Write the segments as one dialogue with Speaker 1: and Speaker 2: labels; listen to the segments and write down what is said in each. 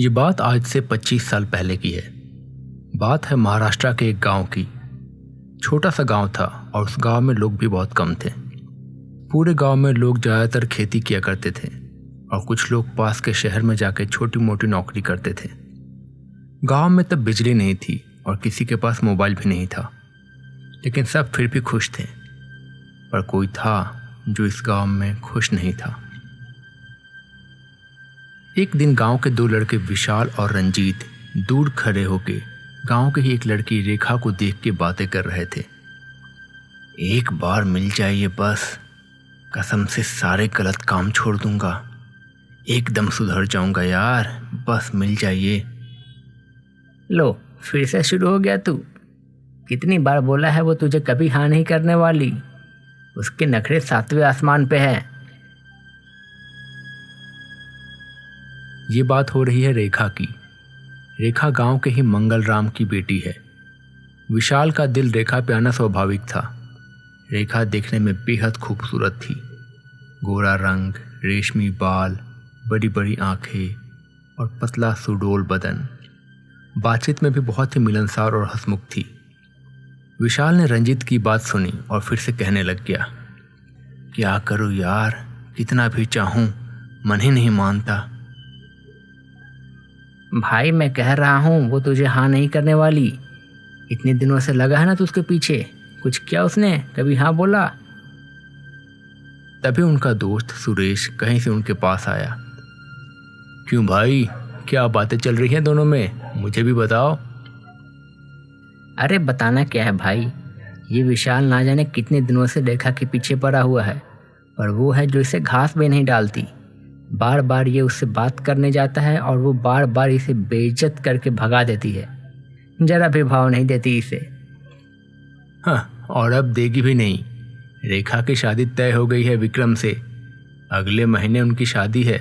Speaker 1: ये बात आज से 25 साल पहले की है। बात है महाराष्ट्र के एक गांव की। छोटा सा गांव था और उस गांव में लोग भी बहुत कम थे। पूरे गांव में लोग ज़्यादातर खेती किया करते थे और कुछ लोग पास के शहर में जाकर छोटी मोटी नौकरी करते थे। गांव में तब बिजली नहीं थी और किसी के पास मोबाइल भी नहीं था, लेकिन सब फिर भी खुश थे। पर कोई था जो इस गांव में खुश नहीं था। एक दिन गांव के दो लड़के विशाल और रंजीत दूर खड़े होके गांव की ही एक लड़की रेखा को देख के बातें कर रहे थे। एक बार मिल जाइए बस, कसम से सारे गलत काम छोड़ दूंगा, एकदम सुधर जाऊंगा यार, बस मिल जाइए।
Speaker 2: लो फिर से शुरू हो गया तू। कितनी बार बोला है वो तुझे कभी हाँ नहीं करने वाली। उसके नखरे 7वें आसमान पे है।
Speaker 1: ये बात हो रही है रेखा की। रेखा गांव के ही मंगल राम की बेटी है। विशाल का दिल रेखा पे आना स्वाभाविक था। रेखा देखने में बेहद खूबसूरत थी। गोरा रंग, रेशमी बाल, बड़ी बड़ी आंखें और पतला सुडोल बदन। बातचीत में भी बहुत ही मिलनसार और हंसमुख थी। विशाल ने रंजीत की बात सुनी और फिर से कहने लग गया, क्या करूं यार, कितना भी चाहूं मन ही नहीं मानता।
Speaker 2: भाई मैं कह रहा हूँ वो तुझे हाँ नहीं करने वाली। इतने दिनों से लगा है ना तू उसके पीछे। कुछ किया उसने, कभी हाँ बोला?
Speaker 1: तभी उनका दोस्त सुरेश कहीं से उनके पास आया। क्यों भाई, क्या बातें चल रही हैं दोनों में, मुझे भी बताओ।
Speaker 2: अरे बताना क्या है भाई, ये विशाल ना जाने कितने दिनों से रेखा के पीछे पड़ा हुआ है, पर वो है जो इसे घास भी नहीं डालती। बार बार ये उससे बात करने जाता है और वो बार बार इसे बेइज्जत करके भगा देती है। जरा भी भाव नहीं देती इसे।
Speaker 1: हाँ, और अब देगी भी नहीं। रेखा की शादी तय हो गई है विक्रम से। अगले महीने उनकी शादी है।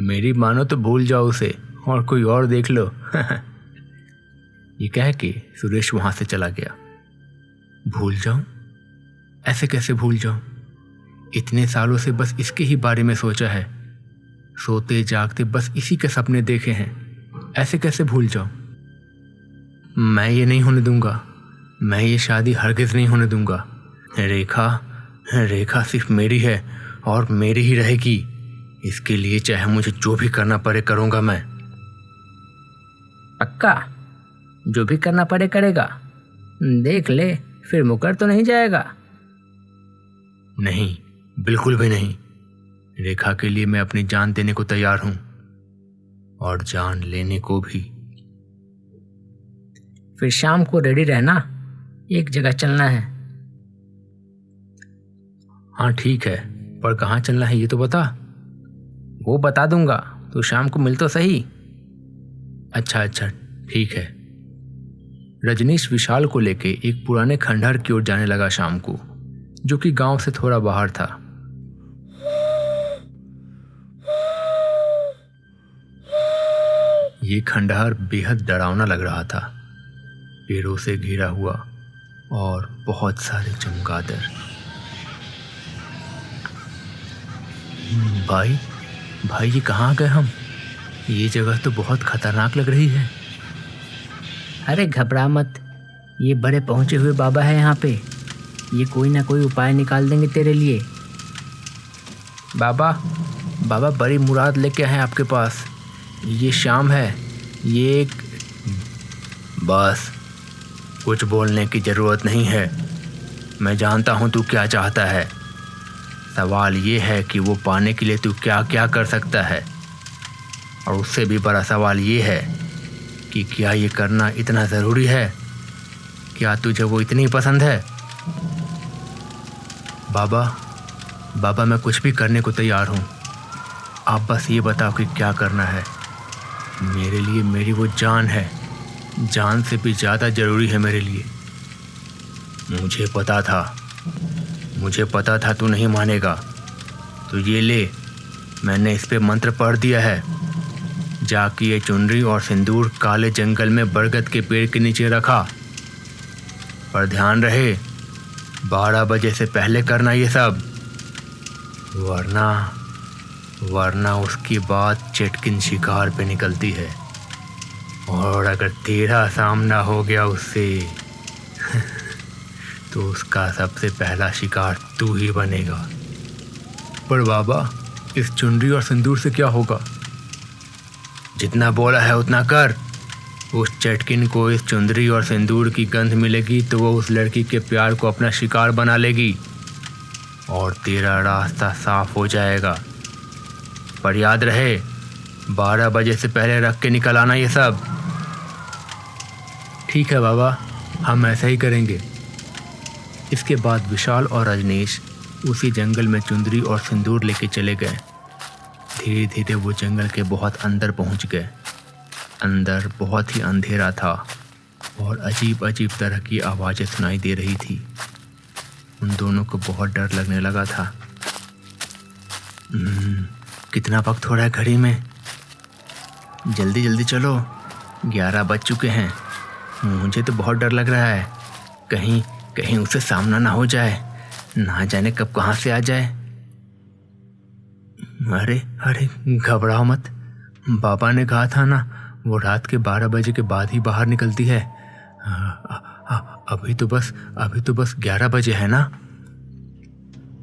Speaker 1: मेरी मानो तो भूल जाओ उसे और कोई और देख लो। ये कह के सुरेश वहां से चला गया। भूल जाऊं? ऐसे कैसे भूल जाऊं? इतने सालों से बस इसके ही बारे में सोचा है। सोते जागते बस इसी के सपने देखे हैं। ऐसे कैसे भूल जाऊं? मैं ये नहीं होने दूंगा। मैं ये शादी हरगिज नहीं होने दूंगा। रेखा सिर्फ मेरी है और मेरी ही रहेगी। इसके लिए चाहे मुझे जो भी करना पड़े करूंगा मैं।
Speaker 2: पक्का? जो भी करना पड़े करेगा? देख ले, फिर मुकर तो नहीं जाएगा?
Speaker 1: नहीं, बिल्कुल भी नहीं। रेखा के लिए मैं अपनी जान देने को तैयार हूं और जान लेने को भी।
Speaker 2: फिर शाम को रेडी रहना, एक जगह चलना है।
Speaker 1: हाँ ठीक है, पर कहाँ चलना है ये तो बता।
Speaker 2: वो बता दूंगा, तो शाम को मिल तो सही।
Speaker 1: अच्छा ठीक है। रजनीश विशाल को लेके एक पुराने खंडहर की ओर जाने लगा शाम को, जो कि गांव से थोड़ा बाहर था। ये खंडहर बेहद डरावना लग रहा था। पेड़ों से घिरा हुआ और बहुत सारे चमगादड़। भाई ये कहाँ गए हम? ये जगह तो बहुत खतरनाक लग रही है।
Speaker 2: अरे घबरा मत, ये बड़े पहुंचे हुए बाबा है यहाँ पे। ये कोई ना कोई उपाय निकाल देंगे तेरे लिए।
Speaker 1: बाबा बड़ी मुराद लेके आए आपके पास। ये शाम है, ये एक... बस कुछ बोलने की ज़रूरत नहीं है। मैं जानता हूँ तू क्या चाहता है। सवाल ये है कि वो पाने के लिए तू क्या क्या कर सकता है, और उससे भी बड़ा सवाल ये है कि क्या ये करना इतना ज़रूरी है? क्या तुझे वो इतनी पसंद है? बाबा मैं कुछ भी करने को तैयार हूँ। आप बस ये बताओ कि क्या करना है। मेरे लिए मेरी वो जान है, जान से भी ज़्यादा ज़रूरी है मेरे लिए। मुझे पता था तू नहीं मानेगा, तो ये ले, मैंने इस पे मंत्र पढ़ दिया है। जाके ये चुनरी और सिंदूर काले जंगल में बरगद के पेड़ के नीचे रखा। पर ध्यान रहे, 12 बजे से पहले करना ये सब, वरना उसकी बात चटकिन शिकार पे निकलती है। और अगर तेरा सामना हो गया उससे तो उसका सबसे पहला शिकार तू ही बनेगा। पर बाबा, इस चुनरी और सिंदूर से क्या होगा? जितना बोला है उतना कर। उस चटकिन को इस चुंदरी और सिंदूर की गंध मिलेगी तो वो उस लड़की के प्यार को अपना शिकार बना लेगी और तेरा रास्ता साफ हो जाएगा। पर याद रहे, 12 बजे से पहले रख के निकल आना ये सब। ठीक है बाबा, हम ऐसा ही करेंगे। इसके बाद विशाल और रजनीश उसी जंगल में चुंदरी और सिंदूर लेके चले गए। धीरे धीरे वो जंगल के बहुत अंदर पहुंच गए। अंदर बहुत ही अंधेरा था और अजीब अजीब तरह की आवाज़ें सुनाई दे रही थी। उन दोनों को बहुत डर लगने लगा था। कितना वक्त हो रहा है घड़ी में? जल्दी जल्दी चलो, 11 बज चुके हैं। मुझे तो बहुत डर लग रहा है, कहीं कहीं उससे सामना ना हो जाए, ना जाने कब कहाँ से आ जाए। अरे अरे घबराओ मत, बाबा ने कहा था ना वो रात के 12 बजे के बाद ही बाहर निकलती है। अभी तो बस 11 बजे है ना।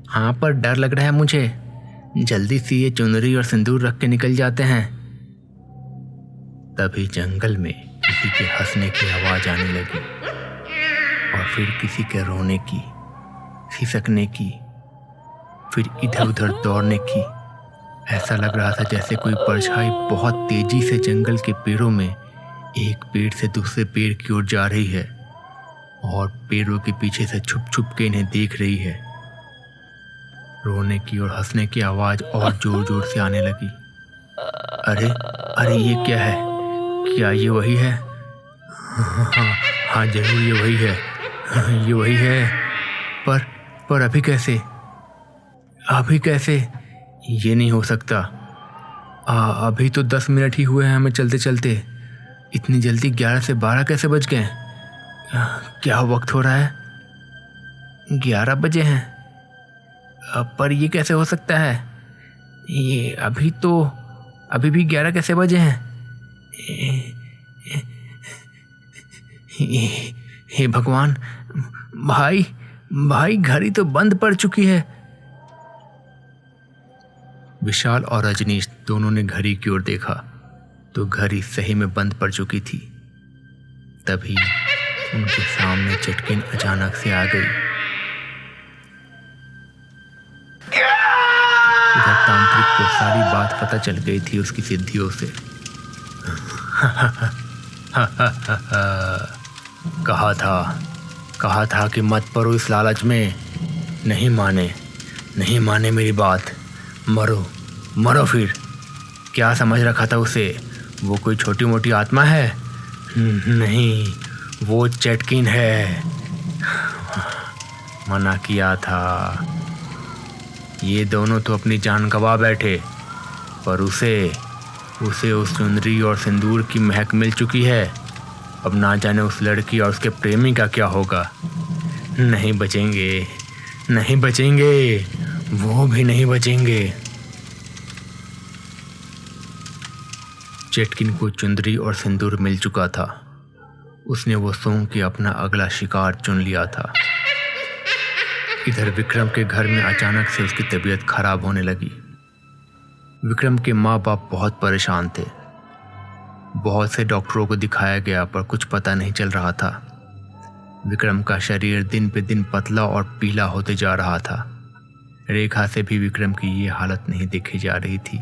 Speaker 1: हाँ, पर डर लग रहा है मुझे। जल्दी से ये चुनरी और सिंदूर रख के निकल जाते हैं। तभी जंगल में किसी के हंसने की आवाज आने लगी और फिर किसी के रोने की, खिसकने की, फिर इधर उधर दौड़ने की। ऐसा लग रहा था जैसे कोई परछाई बहुत तेजी से जंगल के पेड़ों में एक पेड़ से दूसरे पेड़ की ओर जा रही है और पेड़ों के पीछे से छुप छुप के इन्हें देख रही है। रोने की और हंसने की आवाज और जोर जोर से आने लगी। अरे अरे ये क्या है? क्या ये वही है? हाँ जरूर ये वही है, ये वही है। पर अभी कैसे? ये नहीं हो सकता। अभी तो 10 मिनट ही हुए हैं हमें चलते चलते। इतनी जल्दी 11 से 12 कैसे बज गए? क्या वक्त हो रहा है? 11 बजे हैं। पर ये कैसे हो सकता है? ये अभी भी 11 कैसे बजे हैं? हे भगवान, भाई घड़ी तो बंद पड़ चुकी है। विशाल और रजनीश दोनों ने घड़ी की ओर देखा तो घड़ी सही में बंद पड़ चुकी थी। तभी उनके सामने चटकिन अचानक से आ गई। इधर तांत्रिक को सारी बात पता चल गई थी उसकी सिद्धियों से। कहा था कि मत पड़ो इस लालच में। नहीं माने मेरी बात। मरो फिर। क्या समझ रखा था उसे? वो कोई छोटी मोटी आत्मा है? नहीं, वो चटकिन है। मना किया था। ये दोनों तो अपनी जान गंवा बैठे, पर उसे उस चुनरी और सिंदूर की महक मिल चुकी है। अब ना जाने उस लड़की और उसके प्रेमी का क्या होगा। नहीं बचेंगे, वो भी नहीं बचेंगे। चटकिन को चुंदरी और सिंदूर मिल चुका था। उसने वो सूंघ के अपना अगला शिकार चुन लिया था। इधर विक्रम के घर में अचानक से उसकी तबीयत खराब होने लगी। विक्रम के माँ बाप बहुत परेशान थे। बहुत से डॉक्टरों को दिखाया गया पर कुछ पता नहीं चल रहा था। विक्रम का शरीर दिन पे दिन पतला और पीला होते जा रहा था। रेखा से भी विक्रम की ये हालत नहीं देखी जा रही थी।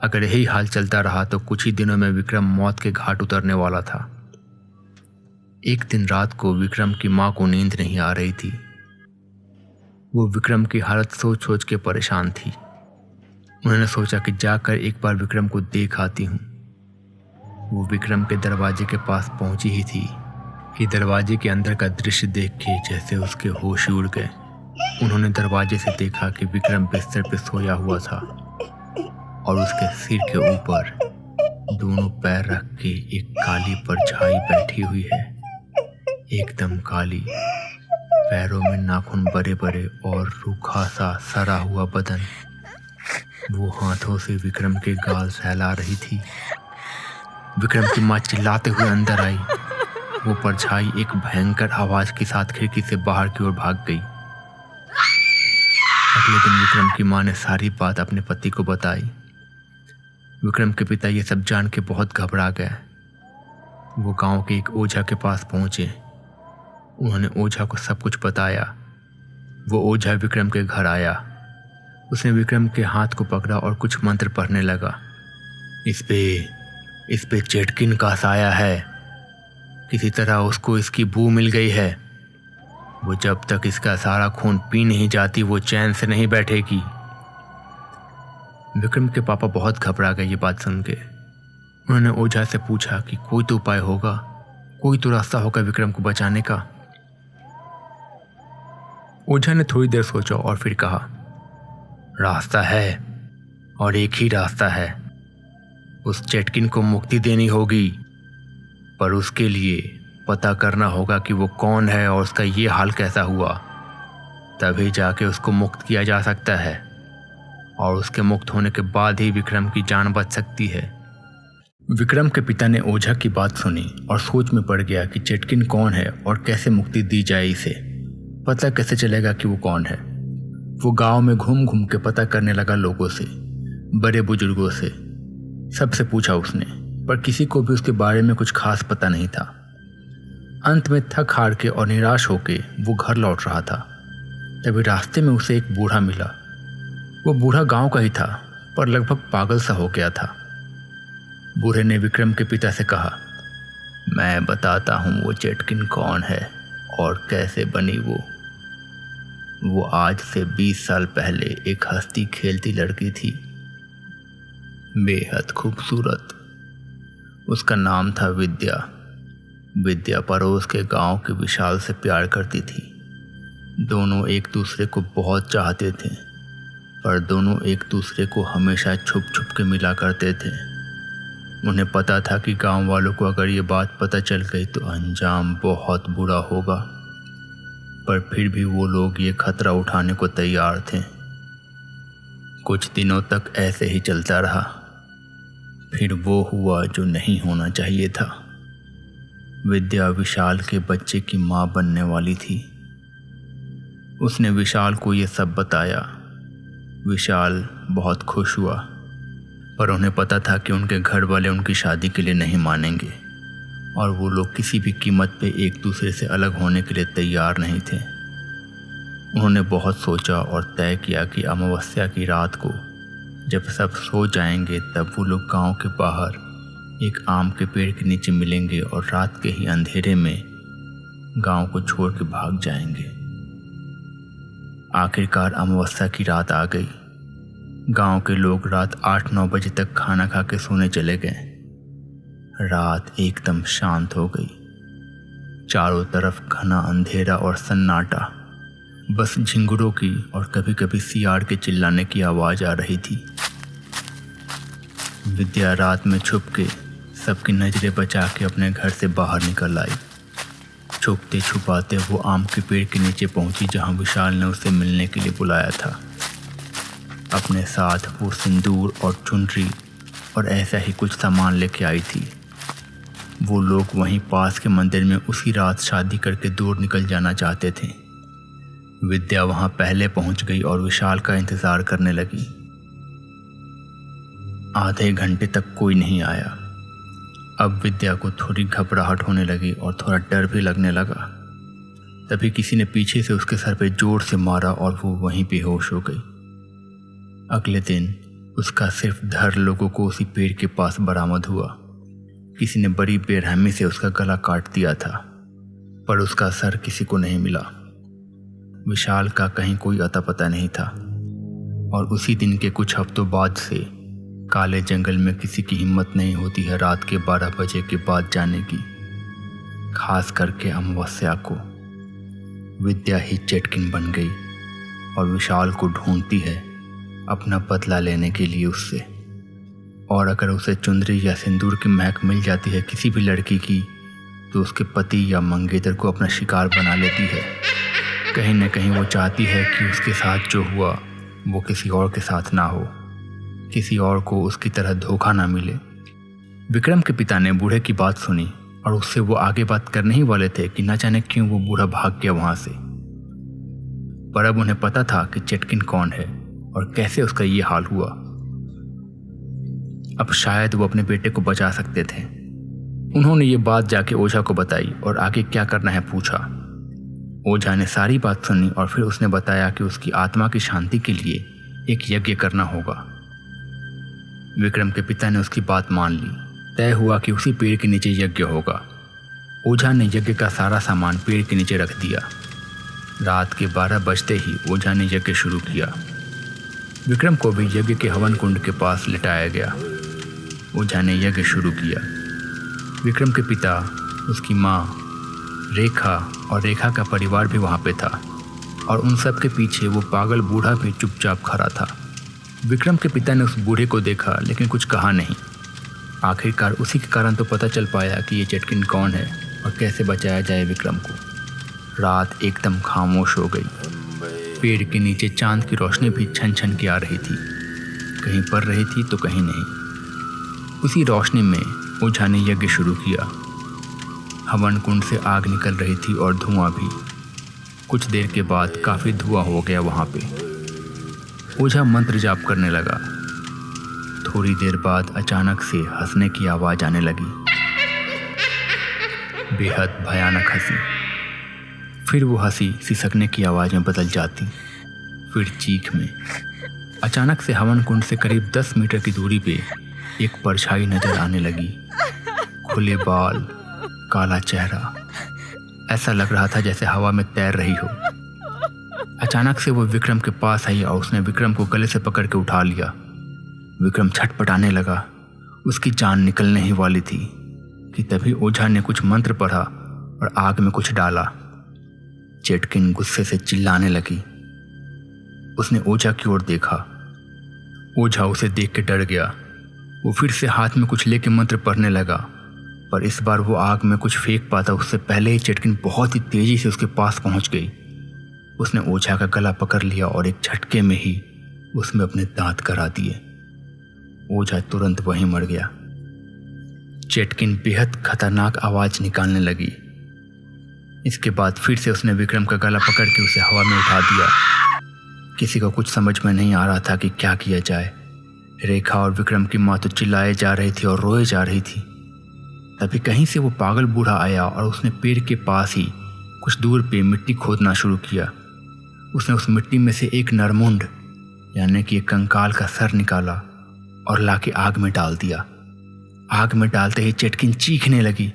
Speaker 1: अगर यही हाल चलता रहा तो कुछ ही दिनों में विक्रम मौत के घाट उतरने वाला था। एक दिन रात को विक्रम की माँ को नींद नहीं आ रही थी। वो विक्रम की हालत सोच सोच के परेशान थी। उन्होंने सोचा कि जाकर एक बार विक्रम को देख आती हूँ। वो विक्रम के दरवाजे के पास पहुंची ही थी कि दरवाजे के अंदर का दृश्य देख के जैसे उसके होश उड़ गए। उन्होंने दरवाजे से देखा कि विक्रम बिस्तर पे सोया हुआ था और उसके सिर के ऊपर दोनों पैर रख के एक काली परछाई बैठी हुई है, एकदम काली। पैरों में नाखून बड़े बड़े और रूखा सा सड़ा हुआ बदन। वो हाथों से विक्रम के गाल सहला रही थी। विक्रम की माँ चिल्लाते हुए अंदर आई। वो परछाई एक भयंकर आवाज के साथ खिड़की से बाहर की ओर भाग गई। अगले दिन विक्रम की माँ ने सारी बात अपने पति को बताई। विक्रम के पिता ये सब जान के बहुत घबरा गए। वो गांव के एक ओझा के पास पहुंचे। उन्होंने ओझा को सब कुछ बताया। वो ओझा विक्रम के घर आया। उसने विक्रम के हाथ को पकड़ा और कुछ मंत्र पढ़ने लगा। इस पे चेटकिन का साया है। किसी तरह उसको इसकी बू मिल गई है। वो जब तक इसका सारा खून पी नहीं जाती वो चैन से नहीं बैठेगी। विक्रम के पापा बहुत घबरा गए ये बात सुन के। उन्होंने ओझा से पूछा कि कोई तो उपाय होगा, कोई तो रास्ता होगा विक्रम को बचाने का। ओझा ने थोड़ी देर सोचा और फिर कहा, रास्ता है और एक ही रास्ता है। उस चेटकिन को मुक्ति देनी होगी, पर उसके लिए पता करना होगा कि वो कौन है और उसका ये हाल कैसा हुआ। तभी जाके उसको मुक्त किया जा सकता है और उसके मुक्त होने के बाद ही विक्रम की जान बच सकती है। विक्रम के पिता ने ओझा की बात सुनी और सोच में पड़ गया कि चेटकिन कौन है और कैसे मुक्ति दी जाए। इसे पता कैसे चलेगा कि वो कौन है। वो गांव में घूम घूम के पता करने लगा, लोगों से, बड़े बुजुर्गों से, सबसे पूछा उसने, पर किसी को भी उसके बारे में कुछ खास पता नहीं था। अंत में थक हार के और निराश होके वो घर लौट रहा था। तभी रास्ते में उसे एक बूढ़ा मिला। वो बूढ़ा गांव का ही था, पर लगभग पागल सा हो गया था। बूढ़े ने विक्रम के पिता से कहा, मैं बताता हूँ वो चेटकिन कौन है और कैसे बनी वो आज से 20 साल पहले एक हंसती खेलती लड़की थी, बेहद खूबसूरत। उसका नाम था विद्या। विद्या पड़ोस के गांव के विशाल से प्यार करती थी। दोनों एक दूसरे को बहुत चाहते थे, पर दोनों एक दूसरे को हमेशा छुप छुप के मिला करते थे। उन्हें पता था कि गांव वालों को अगर ये बात पता चल गई तो अंजाम बहुत बुरा होगा, पर फिर भी वो लोग ये खतरा उठाने को तैयार थे। कुछ दिनों तक ऐसे ही चलता रहा। फिर वो हुआ जो नहीं होना चाहिए था। विद्या विशाल के बच्चे की मां बनने वाली थी। उसने विशाल को ये सब बताया। विशाल बहुत खुश हुआ, पर उन्हें पता था कि उनके घर वाले उनकी शादी के लिए नहीं मानेंगे और वो लोग किसी भी कीमत पे एक दूसरे से अलग होने के लिए तैयार नहीं थे। उन्होंने बहुत सोचा और तय किया कि अमावस्या की रात को जब सब सो जाएंगे तब वो लोग गांव के बाहर एक आम के पेड़ के नीचे मिलेंगे और रात के ही अंधेरे में गांव को छोड़ के भाग जाएंगे। आखिरकार अमावस्या की रात आ गई। गांव के लोग रात 8-9 बजे तक खाना खा के सोने चले गए। रात एकदम शांत हो गई। चारों तरफ घना अंधेरा और सन्नाटा। बस झिंगुरों की और कभी कभी सियार के चिल्लाने की आवाज आ रही थी। विद्या रात में छुप के सबकी नजरें बचा के अपने घर से बाहर निकल आई। छुपते छुपाते वो आम के पेड़ के नीचे पहुंची जहां विशाल ने उसे मिलने के लिए बुलाया था। अपने साथ वो सिंदूर और चुनरी और ऐसा ही कुछ सामान लेके आई थी। वो लोग वहीं पास के मंदिर में उसी रात शादी करके दूर निकल जाना चाहते थे। विद्या वहां पहले पहुंच गई और विशाल का इंतजार करने लगी। आधे घंटे तक कोई नहीं आया। अब विद्या को थोड़ी घबराहट होने लगी और थोड़ा डर भी लगने लगा। तभी किसी ने पीछे से उसके सर पे जोर से मारा और वो वहीं बेहोश हो गई। अगले दिन उसका सिर्फ धड़ लोगों को उसी पेड़ के पास बरामद हुआ। किसी ने बड़ी बेरहमी से उसका गला काट दिया था, पर उसका सर किसी को नहीं मिला। विशाल का कहीं कोई अता पता नहीं था और उसी दिन के कुछ हफ्तों बाद से काले जंगल में किसी की हिम्मत नहीं होती है रात के 12 बजे के बाद जाने की, खास करके अमावस्या को। विद्या ही चेटकिन बन गई और विशाल को ढूंढती है अपना बदला लेने के लिए उससे। और अगर उसे चुंदरी या सिंदूर की महक मिल जाती है किसी भी लड़की की तो उसके पति या मंगेतर को अपना शिकार बना लेती है। कहीं न कहीं वो चाहती है कि उसके साथ जो हुआ वो किसी और के साथ ना हो, किसी और को उसकी तरह धोखा ना मिले। विक्रम के पिता ने बूढ़े की बात सुनी और उससे वो आगे बात करने ही वाले थे कि न जाने क्यों वो बूढ़ा भाग गया वहां से। पर अब उन्हें पता था कि चेटकिन कौन है और कैसे उसका ये हाल हुआ। अब शायद वो अपने बेटे को बचा सकते थे। उन्होंने ये बात जाके ओझा को बताई और आगे क्या करना है पूछा। ओझा ने सारी बात सुनी और फिर उसने बताया कि उसकी आत्मा की शांति के लिए एक यज्ञ करना होगा। विक्रम के पिता ने उसकी बात मान ली। तय हुआ कि उसी पेड़ के नीचे यज्ञ होगा। ओझा ने यज्ञ का सारा सामान पेड़ के नीचे रख दिया। रात के 12 बजते ही ओझा ने यज्ञ शुरू किया। विक्रम को भी यज्ञ के हवन कुंड के पास लिटाया गया। ओझा ने यज्ञ शुरू किया। विक्रम के पिता, उसकी माँ, रेखा और रेखा का परिवार भी वहाँ पे था और उन सब के पीछे वो पागल बूढ़ा भी चुपचाप खड़ा था। विक्रम के पिता ने उस बूढ़े को देखा लेकिन कुछ कहा नहीं। आखिरकार उसी के कारण तो पता चल पाया कि ये चेटकिन कौन है और कैसे बचाया जाए विक्रम को। रात एकदम खामोश हो गई। पेड़ के नीचे चांद की रोशनी भी छन छन के आ रही थी, कहीं पड़ रही थी तो कहीं नहीं। उसी रोशनी में ओझा ने यज्ञ शुरू किया। हवन कुंड से आग निकल रही थी और धुआं भी। कुछ देर के बाद काफ़ी धुआं हो गया वहाँ पे। ओझा मंत्र जाप करने लगा। थोड़ी देर बाद अचानक से हंसने की आवाज़ आने लगी, बेहद भयानक हंसी। फिर वो हंसी सिसकने की आवाज़ में बदल जाती, फिर चीख में। अचानक से हवन कुंड से करीब 10 मीटर की दूरी पे एक परछाई नजर आने लगी। खुले बाल, काला चेहरा, ऐसा लग रहा था जैसे हवा में तैर रही हो। अचानक से वो विक्रम के पास आई और उसने विक्रम को गले से पकड़ के उठा लिया। विक्रम छटपटाने लगा। उसकी जान निकलने ही वाली थी कि तभी ओझा ने कुछ मंत्र पढ़ा और आग में कुछ डाला। चेटकिन गुस्से से चिल्लाने लगी। उसने ओझा की ओर देखा। ओझा उसे देख के डर गया। वो फिर से हाथ में कुछ लेके मंत्र पढ़ने लगा, पर इस बार वो आग में कुछ फेंक पाता उससे पहले ही चेटकिन बहुत ही तेजी से उसके पास पहुंच गई। उसने ओझा का गला पकड़ लिया और एक झटके में ही उसमें अपने दांत करा दिए। ओझा तुरंत वहीं मर गया। चेटकिन बेहद खतरनाक आवाज निकालने लगी। इसके बाद फिर से उसने विक्रम का गला पकड़ के उसे हवा में उठा दिया। किसी को कुछ समझ में नहीं आ रहा था कि क्या किया जाए। रेखा और विक्रम की माँ तो चिल्लाए जा रही थी और रोए जा रही थी। तभी कहीं से वो पागल बूढ़ा आया और उसने पेड़ के पास ही कुछ दूर पे मिट्टी खोदना शुरू किया। उसने उस मिट्टी में से एक नरमुंड यानी कि एक कंकाल का सर निकाला और लाके आग में डाल दिया। आग में डालते ही चेटकिन चीखने लगी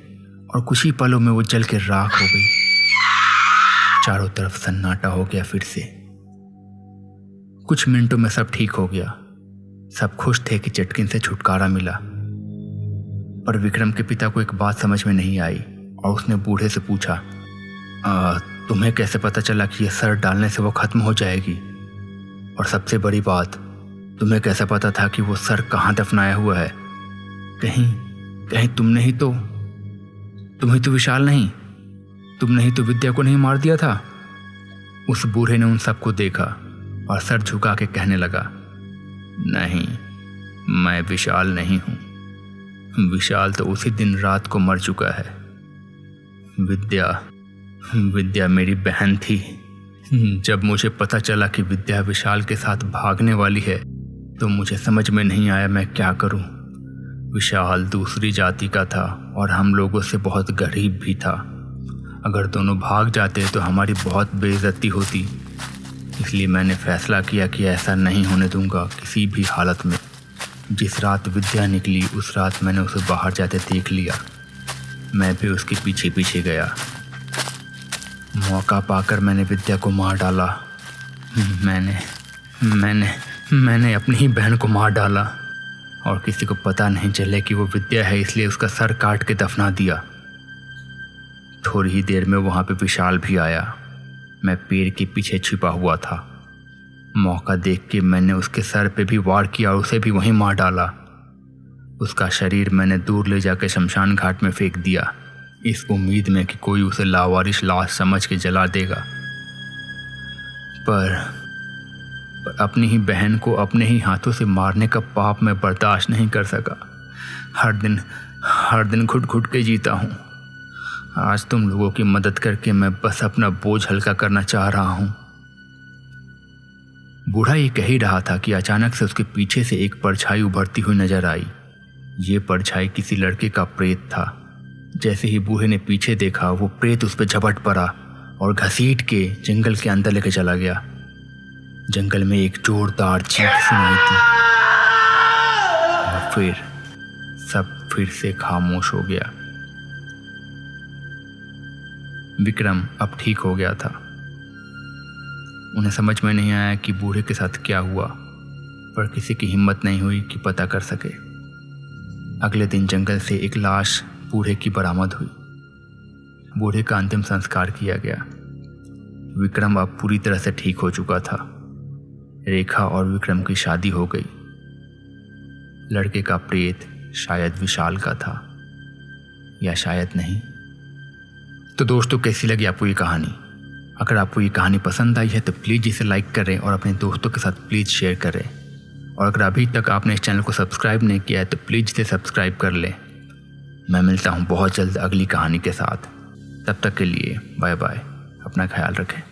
Speaker 1: और कुछ ही पलों में वो जल के राख हो गई। चारों तरफ सन्नाटा हो गया। फिर से कुछ मिनटों में सब ठीक हो गया। सब खुश थे कि चेटकिन से छुटकारा मिला। पर विक्रम के पिता को एक बात समझ में नहीं आई और उसने बूढ़े से पूछा, तुम्हें कैसे पता चला कि ये सर डालने से वो खत्म हो जाएगी? और सबसे बड़ी बात, तुम्हें कैसे पता था कि वो सर कहाँ दफनाया हुआ है? कहीं तुम्ही तो विशाल नहीं, तुमने ही तो विद्या को नहीं मार दिया था? उस बूढ़े ने उन सबको देखा और सर झुका के कहने लगा, नहीं, मैं विशाल नहीं हूं। विशाल तो उसी दिन रात को मर चुका है। विद्या मेरी बहन थी। जब मुझे पता चला कि विद्या विशाल के साथ भागने वाली है तो मुझे समझ में नहीं आया मैं क्या करूं। विशाल दूसरी जाति का था और हम लोगों से बहुत गरीब भी था। अगर दोनों भाग जाते तो हमारी बहुत बेइज्जती होती। इसलिए मैंने फैसला किया कि ऐसा नहीं होने दूंगा किसी भी हालत में। जिस रात विद्या निकली उस रात मैंने उसे बाहर जाते देख लिया। मैं भी उसके पीछे पीछे गया। मौका पाकर मैंने विद्या को मार डाला। मैंने अपनी ही बहन को मार डाला और किसी को पता नहीं चले कि वो विद्या है, इसलिए उसका सर काट के दफना दिया। थोड़ी ही देर में वहाँ पे विशाल भी आया। मैं पेड़ के पीछे छिपा हुआ था। मौका देख के मैंने उसके सर पे भी वार किया और उसे भी वहीं मार डाला। उसका शरीर मैंने दूर ले जाकर शमशान घाट में फेंक दिया, इस उम्मीद में कि कोई उसे लावारिस लाश समझ के जला देगा। पर अपनी ही बहन को अपने ही हाथों से मारने का पाप मैं बर्दाश्त नहीं कर सका। हर दिन घुट घुट के जीता हूँ। आज तुम लोगों की मदद करके मैं बस अपना बोझ हल्का करना चाह रहा हूँ। बूढ़ा ये कह ही रहा था कि अचानक से उसके पीछे से एक परछाई उभरती हुई नजर आई। ये परछाई किसी लड़के का प्रेत था। जैसे ही बूढ़े ने पीछे देखा, वो प्रेत उस पर झपट पड़ा और घसीट के जंगल के अंदर लेके चला गया। जंगल में एक जोरदार चीख सुनाई थी और फिर सब फिर से खामोश हो गया। विक्रम अब ठीक हो गया था। उन्हें समझ में नहीं आया कि बूढ़े के साथ क्या हुआ, पर किसी की हिम्मत नहीं हुई कि पता कर सके। अगले दिन जंगल से एक लाश बूढ़े की बरामद हुई। बूढ़े का अंतिम संस्कार किया गया। विक्रम अब पूरी तरह से ठीक हो चुका था। रेखा और विक्रम की शादी हो गई। लड़के का प्रेत शायद विशाल का था, या शायद नहीं। तो दोस्तों, कैसी लगी आपको ये कहानी? अगर आपको ये कहानी पसंद आई है तो प्लीज़ इसे लाइक करें और अपने दोस्तों के साथ प्लीज़ शेयर करें। और अगर अभी तक आपने इस चैनल को सब्सक्राइब नहीं किया है तो प्लीज़ इसे सब्सक्राइब कर लें। मैं मिलता हूँ बहुत जल्द अगली कहानी के साथ। तब तक के लिए बाय बाय। अपना ख्याल रखें।